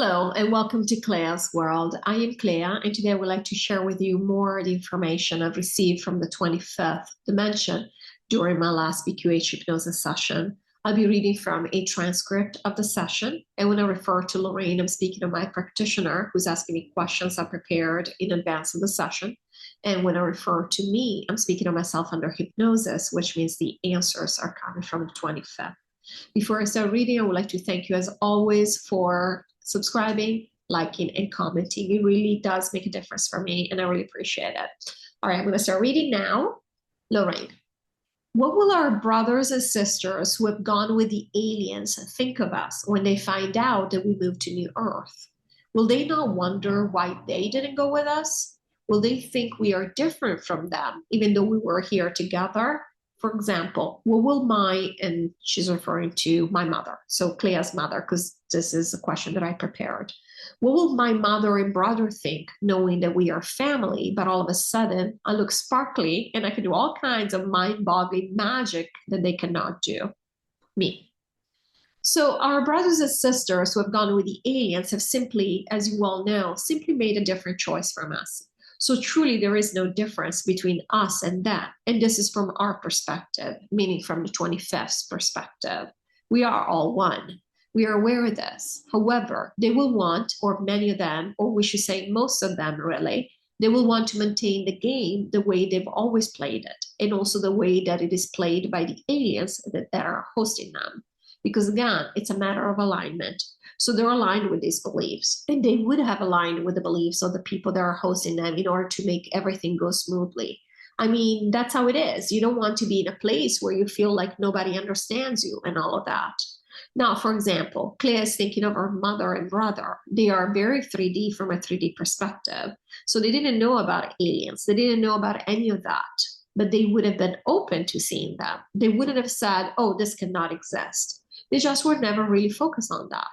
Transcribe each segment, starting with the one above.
Hello and welcome to CLEA'S World. I am Clea and today I would like to share with you more of the information I've received from the 25th dimension during my last QHHT Hypnosis session. I'll be reading from a transcript of the session, and when I refer to Lorrayne, I'm speaking to my practitioner who's asking me questions I prepared in advance of the session. And when I refer to me, I'm speaking to myself under hypnosis, which means the answers are coming from the 25th. Before I start reading, I would like to thank you as always for subscribing, liking, and commenting. It really does make a difference for me, and I really appreciate it. All right, I'm going to start reading now. Lorrayne, what will our brothers and sisters who have gone with the aliens think of us when they find out that we moved to New Earth? Will they not wonder why they didn't go with us? Will they think we are different from them, even though we were here together? For example, what will and she's referring to my mother, so Clea's mother, because this is a question that I prepared. What will my mother and brother think, knowing that we are family, but all of a sudden I look sparkly and I can do all kinds of mind-boggling magic that they cannot do? Me. So our brothers and sisters who have gone with the aliens have simply, as you all know, simply made a different choice from us. So truly, there is no difference between us and them. And this is from our perspective, meaning from the 25th perspective. We are all one. We are aware of this. However, they will want, or many of them, or we should say most of them really, they will want to maintain the game the way they've always played it, and also the way that it is played by the aliens that are hosting them. Because again, it's a matter of alignment. So they're aligned with these beliefs, and they would have aligned with the beliefs of the people that are hosting them in order to make everything go smoothly. I mean, that's how it is. You don't want to be in a place where you feel like nobody understands you and all of that. Now, for example, Clea is thinking of her mother and brother. They are very 3D from a 3D perspective. So they didn't know about aliens. They didn't know about any of that, but they would have been open to seeing them. They wouldn't have said, oh, this cannot exist. They just were never really focused on that.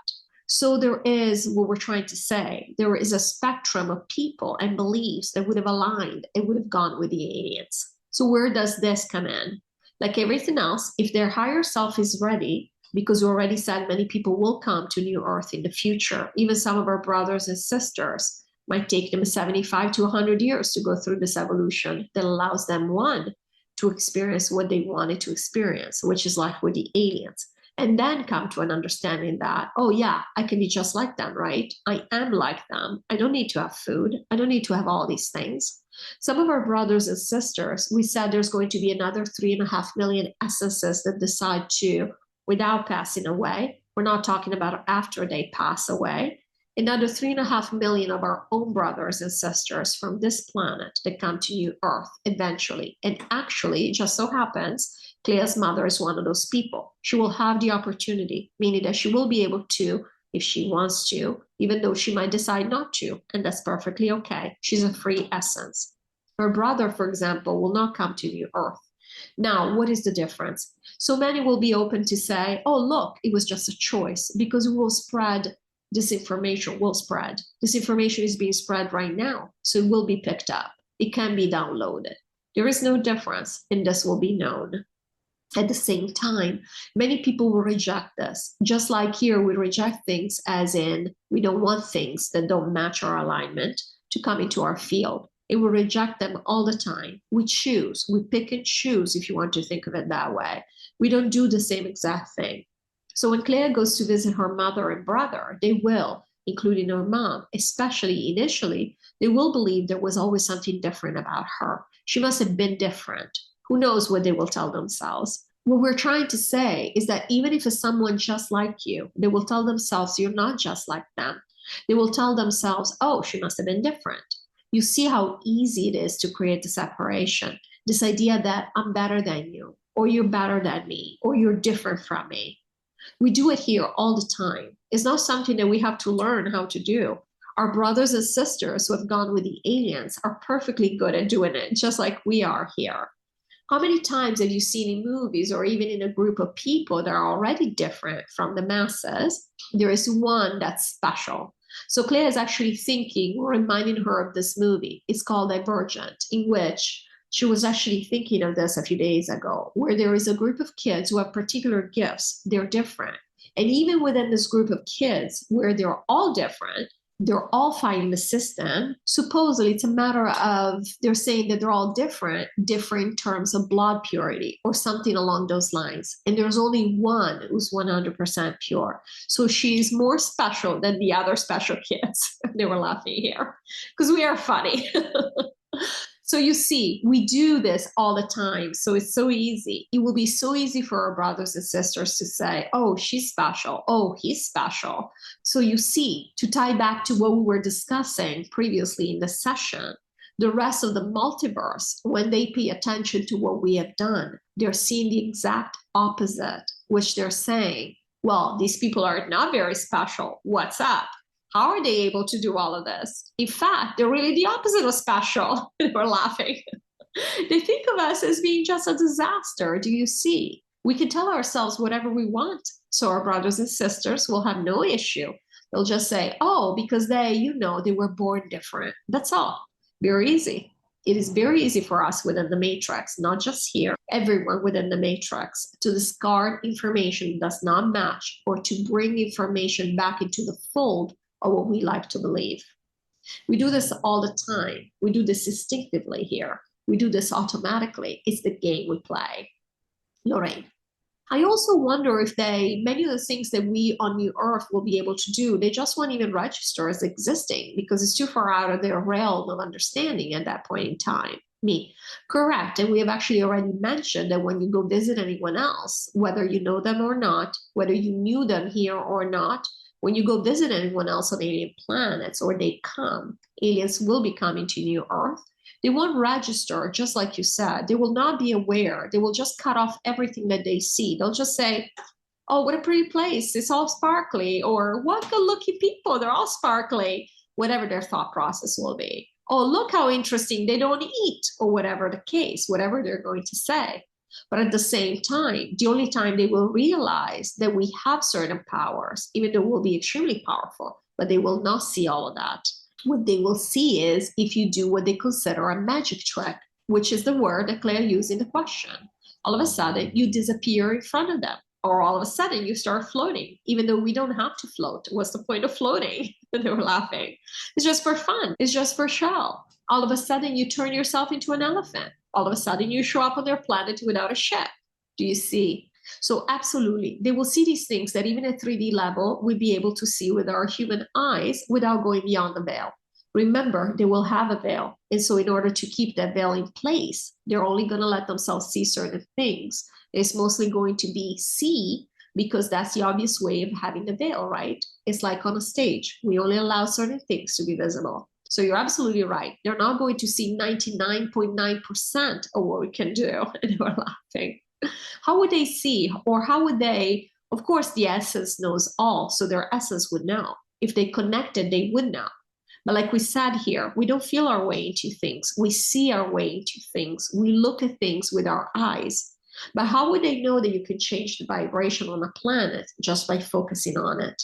So there is what we're trying to say. There is a spectrum of people and beliefs that would have aligned and would have gone with the aliens. So where does this come in? Like everything else, if their higher self is ready, because we already said many people will come to New Earth in the future, even some of our brothers and sisters, might take them 75 to 100 years to go through this evolution that allows them, one, to experience what they wanted to experience, which is like with the aliens. And then come to an understanding that, oh yeah, I can be just like them, right? I am like them. I don't need to have food. I don't need to have all these things. Some of our brothers and sisters, we said there's going to be another 3.5 million essences that decide to, without passing away. We're not talking about after they pass away. Another 3.5 million of our own brothers and sisters from this planet that come to New Earth eventually. And actually, it just so happens, Clea's mother is one of those people. She will have the opportunity, meaning that she will be able to, if she wants to, even though she might decide not to, and that's perfectly okay. She's a free essence. Her brother, for example, will not come to New Earth. Now, what is the difference? So many will be open to say, oh, look, it was just a choice, because we will spread disinformation. This information is being spread right now, so it will be picked up. It can be downloaded. There is no difference, and this will be known. At the same time, many people will reject this. Just like here, we reject things as in we don't want things that don't match our alignment to come into our field. And we reject them all the time. We choose, we pick and choose, if you want to think of it that way. We don't do the same exact thing. So when Clea goes to visit her mother and brother, they will, including her mom, especially initially, they will believe there was always something different about her. She must have been different. Who knows what they will tell themselves? What we're trying to say is that even if it's someone just like you, they will tell themselves you're not just like them. They will tell themselves, oh, she must have been different. You see how easy it is to create the separation, this idea that I'm better than you, or you're better than me, or you're different from me. We do it here all the time. It's not something that we have to learn how to do. Our brothers and sisters who have gone with the aliens are perfectly good at doing it, just like we are here. How many times have you seen in movies or even in a group of people that are already different from the masses, there is one that's special. So Clea is actually thinking, reminding her of this movie. It's called Divergent, in which she was actually thinking of this a few days ago, where there is a group of kids who have particular gifts. They're different. And even within this group of kids where they're all different, they're all fighting the system. Supposedly, it's a matter of they're saying that they're all different in terms of blood purity or something along those lines. And there's only one who's 100% pure. So she's more special than the other special kids. They were laughing here because we are funny. So you see, we do this all the time. So it's so easy. It will be so easy for our brothers and sisters to say, oh, she's special. Oh, he's special. So you see, to tie back to what we were discussing previously in the session, the rest of the multiverse, when they pay attention to what we have done, they're seeing the exact opposite, which they're saying, well, these people are not very special. What's up? How are they able to do all of this? In fact, they're really the opposite of special. We're laughing. They think of us as being just a disaster. Do you see? We can tell ourselves whatever we want. So our brothers and sisters will have no issue. They'll just say, oh, because they were born different. That's all. Very easy. It is very easy for us within the matrix, not just here, everyone within the matrix, to discard information that does not match or to bring information back into the fold or what we like to believe. We do this all the time. We do this instinctively here. We do this automatically. It's the game we play. Lorrayne, I also wonder if many of the things that we on New Earth will be able to do, they just won't even register as existing because it's too far out of their realm of understanding at that point in time. Me, correct. And we have actually already mentioned that when you go visit anyone else, whether you know them or not, whether you knew them here or not, when you go visit anyone else on alien planets or they come, aliens will be coming to New Earth. They won't register, just like you said. They will not be aware. They will just cut off everything that they see. They'll just say, oh, what a pretty place. It's all sparkly. Or what good looking people. They're all sparkly. Whatever their thought process will be. Oh, look how interesting. They don't eat. Or whatever the case, whatever they're going to say. But at the same time, the only time they will realize that we have certain powers, even though we'll be extremely powerful, but they will not see all of that. What they will see is if you do what they consider a magic trick, which is the word that Claire used in the question. All of a sudden, you disappear in front of them. Or all of a sudden, you start floating, even though we don't have to float. What's the point of floating? They were laughing. It's just for fun. It's just for show. All of a sudden, you turn yourself into an elephant. All of a sudden, you show up on their planet without a ship. Do you see? So absolutely, they will see these things that even at 3D level, we'd be able to see with our human eyes without going beyond the veil. Remember, they will have a veil. And so in order to keep that veil in place, they're only going to let themselves see certain things. It's mostly going to be see, because that's the obvious way of having the veil, right? It's like on a stage. We only allow certain things to be visible. So you're absolutely right. They're not going to see 99.9% of what we can do. And we're laughing. How would they see? Or how would they? Of course, the essence knows all. So their essence would know. If they connected, they would know. But like we said here, we don't feel our way into things. We see our way into things. We look at things with our eyes. But how would they know that you can change the vibration on a planet just by focusing on it?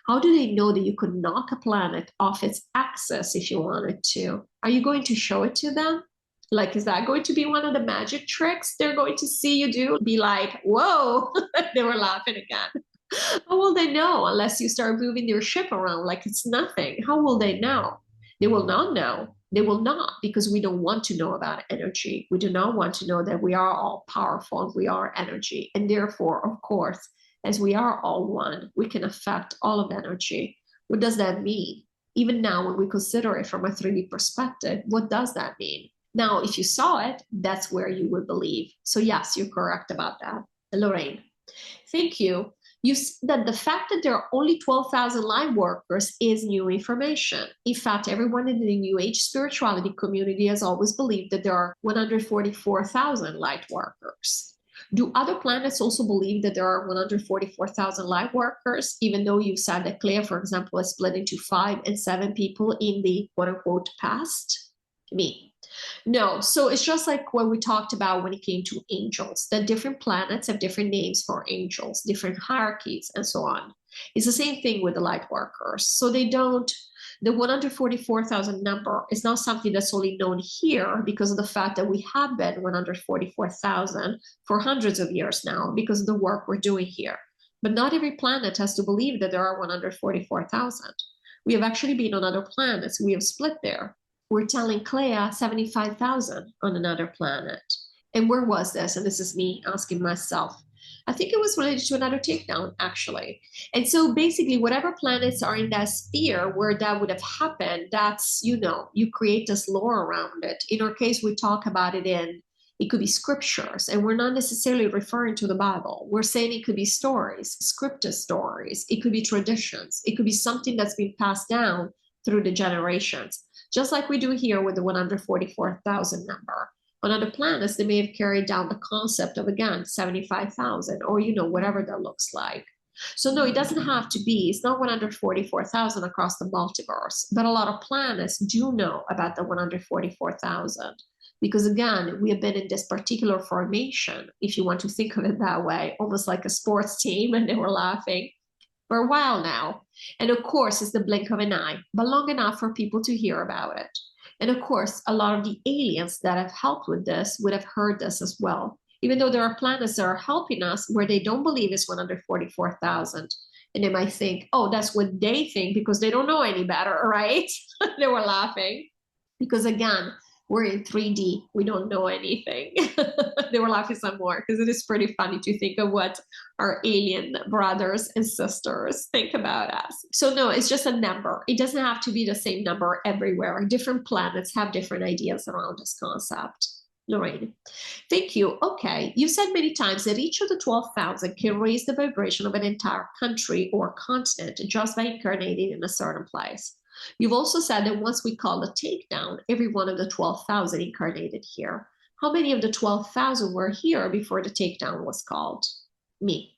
How do they know that you could knock a planet off its axis if you wanted to? Are you going to show it to them? Like, is that going to be one of the magic tricks they're going to see you do? Be like, whoa, they were laughing again. How will they know unless you start moving your ship around like it's nothing? How will they know? They will not know. They will not, because we don't want to know about energy. We do not want to know that we are all powerful and we are energy. And therefore, of course, as we are all one, we can affect all of energy. What does that mean? Even now, when we consider it from a 3D perspective, what does that mean? Now, if you saw it, that's where you would believe. So yes, you're correct about that. Lorrayne, thank you. You said that the fact that there are only 12,000 light workers is new information. In fact, everyone in the New Age spirituality community has always believed that there are 144,000 light workers. Do other planets also believe that there are 144,000 light workers, even though you said that Claire, for example, is split into 5 and 7 people in the quote-unquote past? Me. No, so it's just like what we talked about when it came to angels, that different planets have different names for angels, different hierarchies, and so on. It's the same thing with the light workers. So they don't, the 144,000 number is not something that's only known here because of the fact that we have been 144,000 for hundreds of years now because of the work we're doing here. But not every planet has to believe that there are 144,000. We have actually been on other planets. We have split there. We're telling Clea 75,000 on another planet. And where was this? And this is me asking myself. I think it was related to another takedown, actually. And so basically, whatever planets are in that sphere where that would have happened, that's, you create this lore around it. In our case, we talk about it could be scriptures, and we're not necessarily referring to the Bible. We're saying it could be stories, scripted stories. It could be traditions. It could be something that's been passed down through the generations, just like we do here with the 144,000 number. On other planets, they may have carried down the concept of, again, 75,000 or, whatever that looks like. So no, it doesn't have to be. It's not 144,000 across the multiverse, but a lot of planets do know about the 144,000 because, again, we have been in this particular formation, if you want to think of it that way, almost like a sports team, and they were laughing for a while now. And of course, it's the blink of an eye, but long enough for people to hear about it. And of course, a lot of the aliens that have helped with this would have heard this as well, even though there are planets that are helping us where they don't believe it's 144,000. And they might think, oh, that's what they think because they don't know any better, right? They were laughing because, again, we're in 3D. We don't know anything. They were laughing some more because it is pretty funny to think of what our alien brothers and sisters think about us. So no, it's just a number. It doesn't have to be the same number everywhere. Different planets have different ideas around this concept. Lorrayne, thank you. Okay, you said many times that each of the 12,000 can raise the vibration of an entire country or continent just by incarnating in a certain place. You've also said that once we call a takedown, every one of the 12,000 incarnated here. How many of the 12,000 were here before the takedown was called? Me.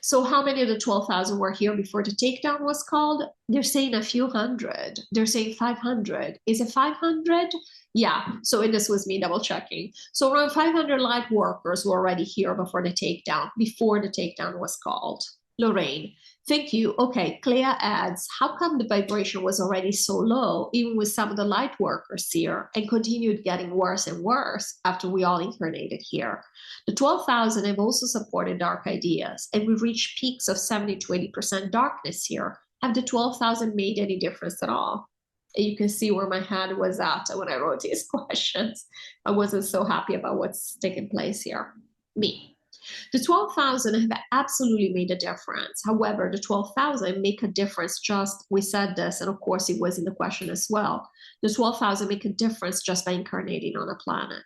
So how many of the 12,000 were here before the takedown was called? They're saying a few hundred. They're saying 500. Is it 500? Yeah. So, and this was me double checking. So around 500 light workers were already here before the takedown was called. Lorrayne, thank you. Okay, Clea adds, how come the vibration was already so low, even with some of the light workers here, and continued getting worse and worse after we all incarnated here? The 12,000 have also supported dark ideas, and we've reached peaks of 70 to 80% darkness here. Have the 12,000 made any difference at all? And you can see where my head was at when I wrote these questions. I wasn't so happy about what's taking place here. Me. The 12,000 have absolutely made a difference. However, the 12,000 make a difference we said this, and of course it was in the question as well. The 12,000 make a difference just by incarnating on a planet.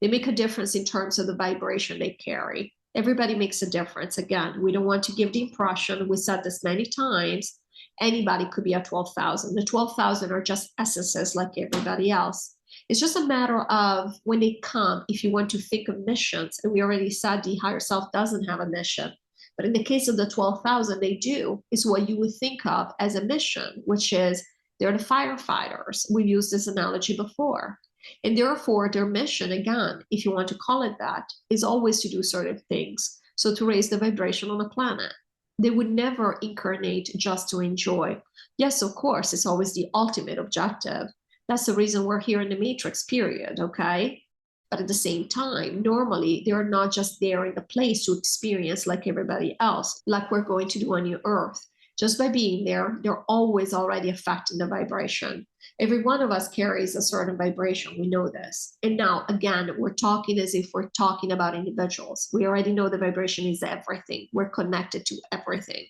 They make a difference in terms of the vibration they carry. Everybody makes a difference. Again, we don't want to give the impression, we said this many times, anybody could be a 12,000. The 12,000 are just essences like everybody else. It's just a matter of when they come, if you want to think of missions, and we already said the higher self doesn't have a mission. But in the case of the 12,000, they do, is what you would think of as a mission, which is they're the firefighters. We've used this analogy before. And therefore, their mission, again, if you want to call it that, is always to do certain things. So to raise the vibration on the planet. They would never incarnate just to enjoy. Yes, of course, it's always the ultimate objective. That's the reason we're here in the Matrix, period, okay? But at the same time, normally, they're not just there in the place to experience like everybody else, like we're going to do on your Earth. Just by being there, they're always already affecting the vibration. Every one of us carries a certain vibration. We know this. And now, again, we're talking as if we're talking about individuals. We already know the vibration is everything. We're connected to everything.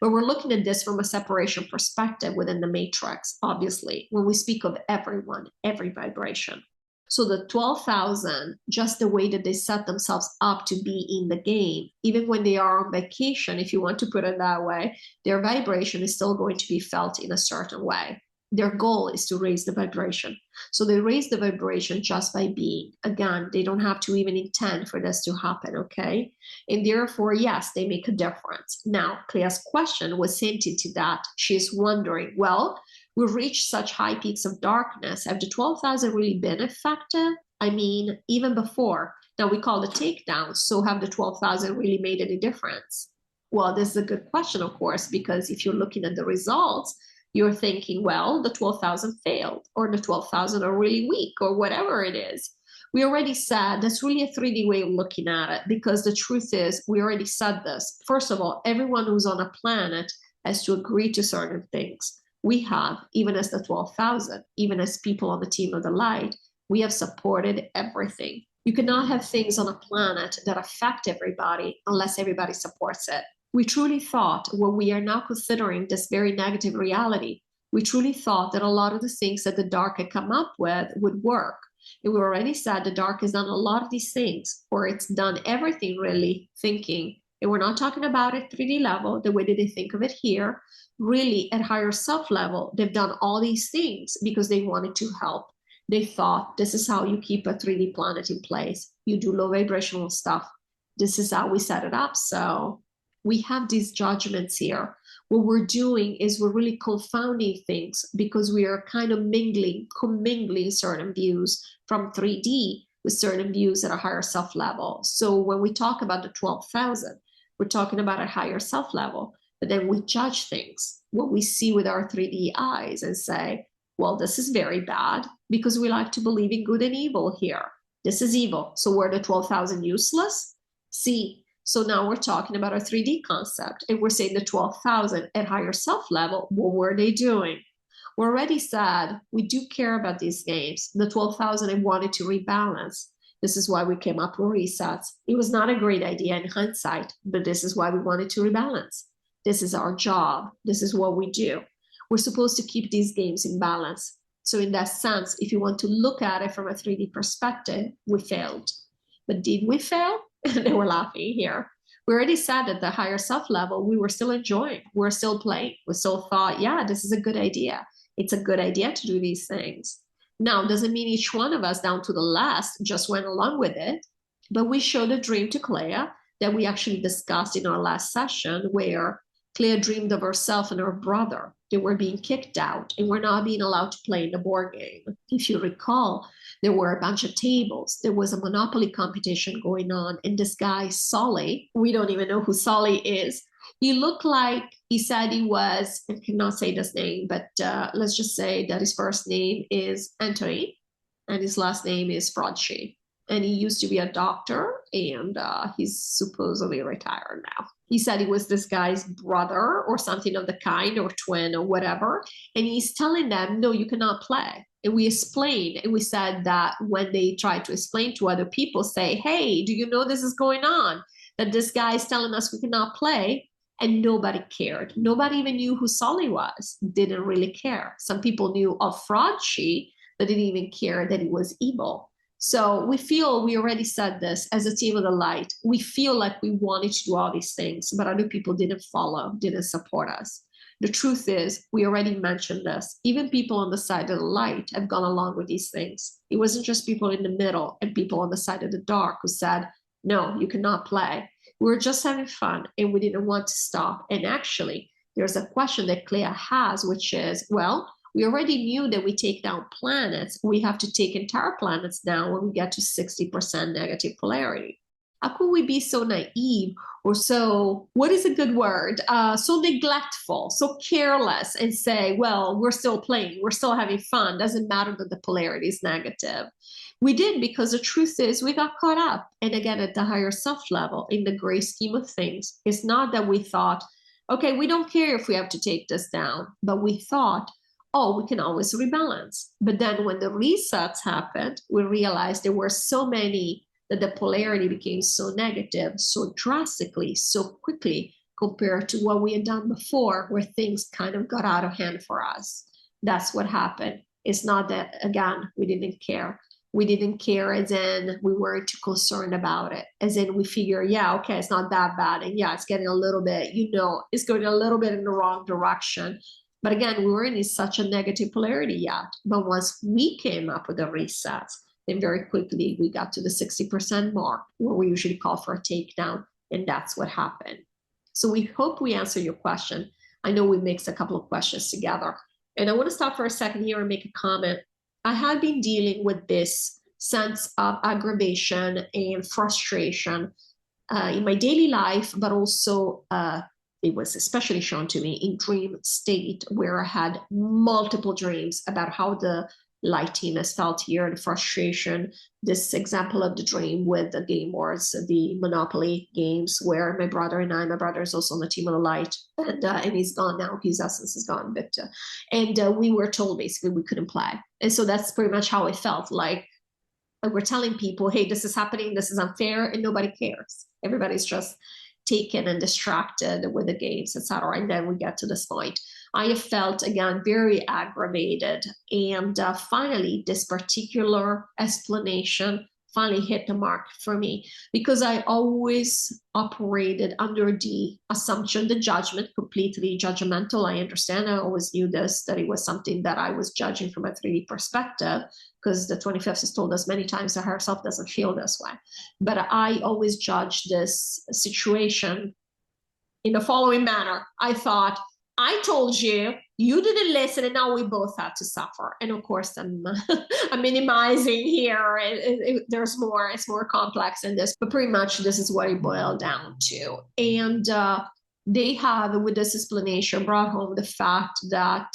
But we're looking at this from a separation perspective within the matrix, obviously, when we speak of everyone, every vibration. So the 12,000, just the way that they set themselves up to be in the game, even when they are on vacation, if you want to put it that way, their vibration is still going to be felt in a certain way. Their goal is to raise the vibration. So they raise the vibration just by being. Again, they don't have to even intend for this to happen, okay? And therefore, yes, they make a difference. Now, Clea's question was hinted to that. She's wondering, well, we've reached such high peaks of darkness. Have the 12,000 really been effective? I mean, even before. Now, we call the takedown. So have the 12,000 really made any difference? Well, this is a good question, of course, because if you're looking at the results, you're thinking, well, the 12,000 failed, or the 12,000 are really weak, or whatever it is. We already said that's really a 3D way of looking at it, because the truth is, we already said this. First of all, everyone who's on a planet has to agree to certain things. We have, even as the 12,000, even as people on the team of the light, we have supported everything. You cannot have things on a planet that affect everybody unless everybody supports it. We truly thought, when we are now considering this very negative reality, we truly thought that a lot of the things that the dark had come up with would work. And we already said the dark has done a lot of these things, or it's done everything really thinking. And we're not talking about it 3D level, the way that they think of it here. Really, at higher self level, they've done all these things because they wanted to help. They thought this is how you keep a 3D planet in place. You do low vibrational stuff. This is how we set it up. So we have these judgments here. What we're doing is we're really confounding things, because we are kind of commingling certain views from 3D with certain views at a higher self level. So when we talk about the 12,000, we're talking about a higher self level, but then we judge things, what we see with our 3D eyes, and say, well, this is very bad, because we like to believe in good and evil here. This is evil. So were the 12,000 useless? See, so now we're talking about a 3D concept, and we're saying the 12,000 at higher self level, what were they doing? We already said we do care about these games. The 12,000 wanted to rebalance. This is why we came up with resets. It was not a great idea in hindsight, but this is why we wanted to rebalance. This is our job. This is what we do. We're supposed to keep these games in balance. So in that sense, if you want to look at it from a 3D perspective, we failed. But did we fail? They were laughing here. We already said at the higher self level, we were still enjoying, we're still playing. We still thought, yeah, this is a good idea. It's a good idea to do these things. Now, doesn't mean each one of us down to the last just went along with it, but we showed a dream to Clea that we actually discussed in our last session, where Clea dreamed of herself and her brother. They were being kicked out and were not being allowed to play in the board game. If you recall, there were a bunch of tables. There was a Monopoly competition going on, and this guy, Solly, we don't even know who Solly is. He looked like, he said he was, I cannot say this name, but let's just say that his first name is Anthony and his last name is Fraudschi. And he used to be a doctor, and he's supposedly retired now. He said he was this guy's brother or something of the kind, or twin or whatever. And he's telling them, no, you cannot play. And we explained, and we said that when they try to explain to other people, say, hey, do you know this is going on? That this guy is telling us we cannot play. And nobody cared. Nobody even knew who Solly was. Didn't really care. Some people knew of Fraudschi, but didn't even care that he was evil. So we feel, we already said this, as a team of the light, we feel like we wanted to do all these things, but other people didn't follow, didn't support us. The truth is, we already mentioned this, even people on the side of the light have gone along with these things. It wasn't just people in the middle and people on the side of the dark who said, no, you cannot play. We were just having fun and we didn't want to stop. And actually, there's a question that Clea has, which is, well, we already knew that we take down planets. We have to take entire planets down when we get to 60% negative polarity. How could we be so naive or so, what is a good word, so neglectful, so careless, and say, well, we're still playing, we're still having fun, doesn't matter that the polarity is negative. We did, because the truth is we got caught up. And again, at the higher self level, in the gray scheme of things, it's not that we thought, okay, we don't care if we have to take this down, but we thought, oh, we can always rebalance. But then when the resets happened, we realized there were so many that the polarity became so negative, so drastically, so quickly, compared to what we had done before, where things kind of got out of hand for us. That's what happened. It's not that, again, we didn't care. We didn't care as in we weren't too concerned about it. As in we figure, yeah, okay, it's not that bad. And yeah, it's getting a little bit, it's going a little bit in the wrong direction. But again, we weren't in such a negative polarity yet. But once we came up with the resets, then very quickly we got to the 60% mark, where we usually call for a takedown. And that's what happened. So we hope we answer your question. I know we mixed a couple of questions together. And I want to stop for a second here and make a comment. I had been dealing with this sense of aggravation and frustration in my daily life, but also it was especially shown to me in dream state, where I had multiple dreams about how the light team has felt here, the frustration. This example of the dream with the game wars, the Monopoly games, where my brother is also on the team of the light, and he's gone now. His essence is gone, but we were told basically we couldn't play, and so that's pretty much how it felt like. We're telling people, hey, this is happening, this is unfair, and nobody cares. Everybody's just taken and distracted with the games, etc. And then we get to this point. I have felt, again, very aggravated. And finally, this particular explanation finally hit the mark for me, because I always operated under the assumption, the judgment, completely judgmental. I understand, I always knew this, that it was something that I was judging from a 3D perspective, because the 25th has told us many times that herself doesn't feel this way. But I always judged this situation in the following manner. I thought, I told you, you didn't listen, and now we both have to suffer. And of course, I'm minimizing here. There's more, it's more complex than this, but pretty much this is what it boiled down to. And they have, with this explanation, brought home the fact that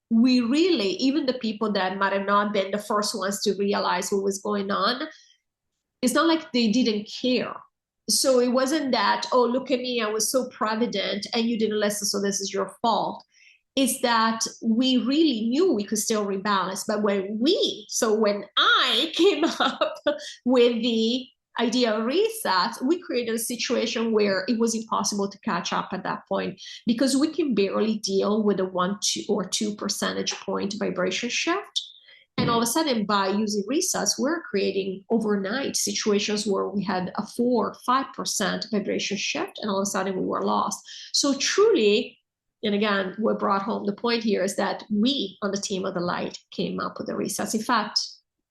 we really, even the people that might have not been the first ones to realize what was going on, it's not like they didn't care. So it wasn't that, oh, look at me, I was so provident and you didn't listen, so this is your fault. It's that we really knew we could still rebalance. But when I came up with the idea of reset, we created a situation where it was impossible to catch up at that point, because we can barely deal with a 1 or 2 percentage point vibration shift. And all of a sudden, by using resets, we're creating overnight situations where we had a 4 or 5% vibration shift, and all of a sudden we were lost. So truly, and again, what brought home the point here is that we on the team of the light came up with the resets. In fact,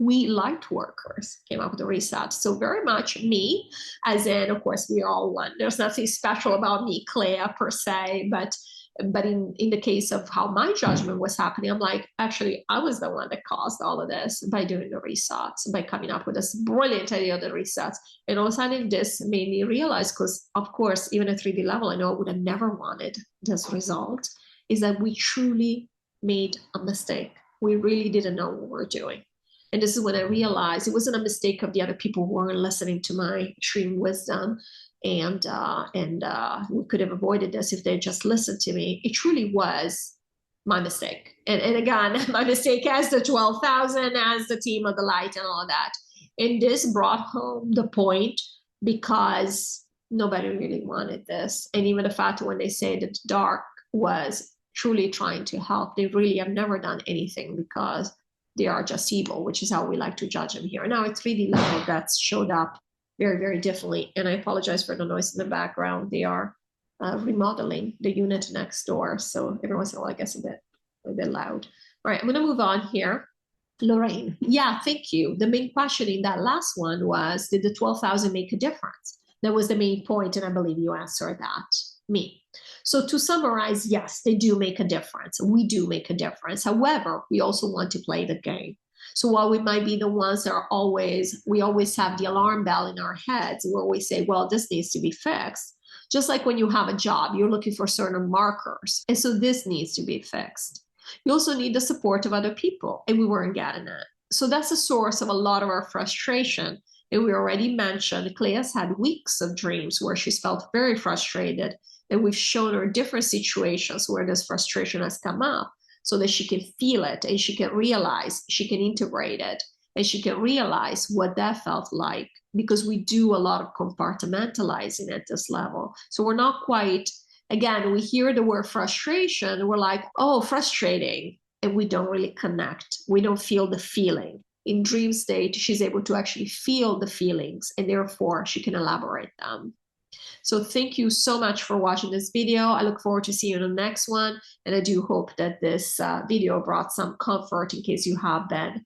we light workers came up with the resets. So very much me, as in, of course, we are all one. There's nothing special about me, Clea, per se, but in the case of how my judgment was happening, I'm like, actually, I was the one that caused all of this by doing the resets, by coming up with this brilliant idea of the resets. And all of a sudden, this made me realize, because of course, even at 3D level, I know I would have never wanted this result, is that we truly made a mistake. We really didn't know what we were doing. And this is when I realized it wasn't a mistake of the other people who weren't listening to my extreme wisdom. And we could have avoided this if they just listened to me. It truly was my mistake. And again, my mistake as the 12,000, as the team of the light and all of that. And this brought home the point, because nobody really wanted this. And even the fact when they say that dark was truly trying to help, they really have never done anything, because they are just evil, which is how we like to judge them here. Now at 3D level, that's showed up very, very differently. And I apologize for the noise in the background. They are remodeling the unit next door. So every once in a while, I guess a bit loud. All right, I'm gonna move on here. Lorrayne, yeah, thank you. The main question in that last one was, did the 12,000 make a difference? That was the main point, and I believe you answered that, me. So to summarize, yes, they do make a difference. We do make a difference. However, we also want to play the game. So while we might be the ones that are we always have the alarm bell in our heads where we say, well, this needs to be fixed. Just like when you have a job, you're looking for certain markers. And so this needs to be fixed. You also need the support of other people, and we weren't getting that. So that's the source of a lot of our frustration. And we already mentioned Clea's had weeks of dreams where she's felt very frustrated. And we've shown her different situations where this frustration has come up, so that she can feel it and she can realize, she can integrate it, and she can realize what that felt like, because we do a lot of compartmentalizing at this level. So we're not quite, again, we hear the word frustration, we're like, oh, frustrating, and we don't really connect. We don't feel the feeling. In dream state, she's able to actually feel the feelings, and therefore she can elaborate them. So thank you so much for watching this video. I look forward to seeing you in the next one. And I do hope that this video brought some comfort in case you have been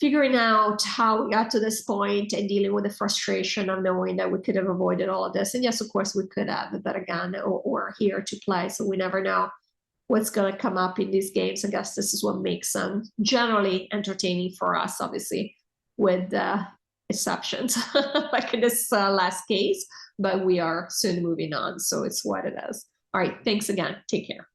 figuring out how we got to this point and dealing with the frustration of knowing that we could have avoided all of this. And yes, of course, we could have, but again, we're here to play. So we never know what's going to come up in these games. I guess this is what makes them generally entertaining for us, obviously, with exceptions, like in this last case. But we are soon moving on, so it's what it is. All right, thanks again. Take care.